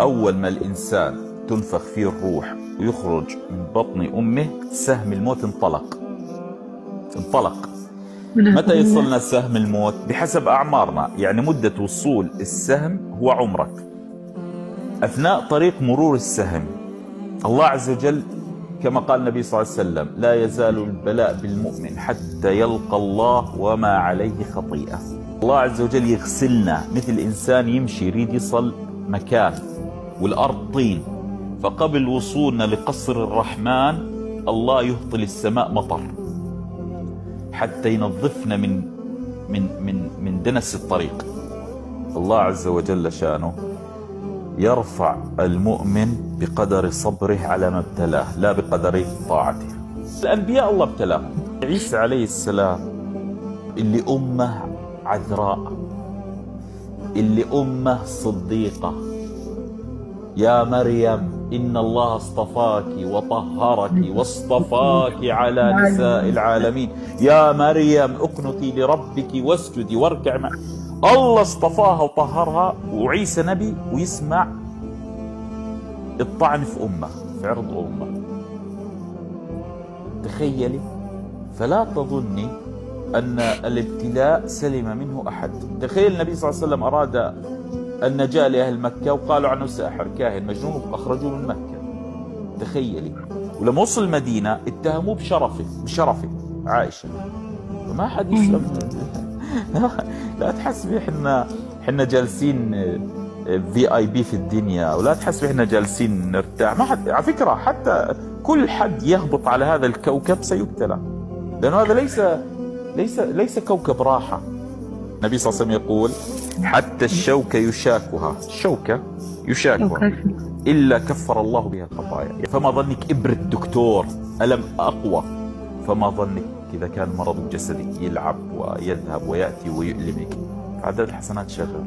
أول ما الإنسان تنفخ فيه الروح ويخرج من بطن أمه سهم الموت انطلق. متى يصلنا سهم الموت؟ بحسب أعمارنا، يعني مدة وصول السهم هو عمرك. أثناء طريق مرور السهم الله عز وجل كما قال النبي صلى الله عليه وسلم: لا يزال البلاء بالمؤمن حتى يلقى الله وما عليه خطيئة. الله عز وجل يغسلنا مثل إنسان يمشي يريد يصل مكان والأرض طين، فقبل وصولنا لقصر الرحمن الله يهطل السماء مطر حتى ينظفنا من دنس الطريق. الله عز وجل شانه يرفع المؤمن بقدر صبره على ما ابتلاه، لا بقدر طاعته. الأنبياء الله ابتلاهم. عيسى عليه السلام اللي أمه عذراء، اللي أمه صديقة: يا مريم إن الله اصطفاك وطهرك واصطفاك على نساء العالمين، يا مريم اقنتي لربك واسجدي واركعي معه. الله اصطفاها وطهرها، وعيسى نبي ويسمع الطعن في أمه، في عرض أمه. تخيلي. فلا تظني أن الابتلاء سلم منه أحد. تخيل النبي صلى الله عليه وسلم أراد النجاة لأهل مكة وقالوا عنه ساحر كاهن مجنون وأخرجوه من مكة. تخيلي. ولما وصل المدينة اتهموه بشرفه عائشة، وما حد يسلم. لا تحسبي احنا جالسين VIP في الدنيا، ولا تحسبي احنا جالسين نرتاح. ما حد على فكرة، حتى كل حد يهبط على هذا الكوكب سيبتلى، لأنه هذا ليس كوكب راحة. النبي صلى الله عليه وسلم يقول: حتى الشوكة يشاكها إلا كفر الله بها الخطايا. فما ظنك إبرة دكتور ألم أقوى، فما ظنك إذا كان مرض جسدي يلعب ويذهب ويأتي ويؤلمك. عدد الحسنات شغال.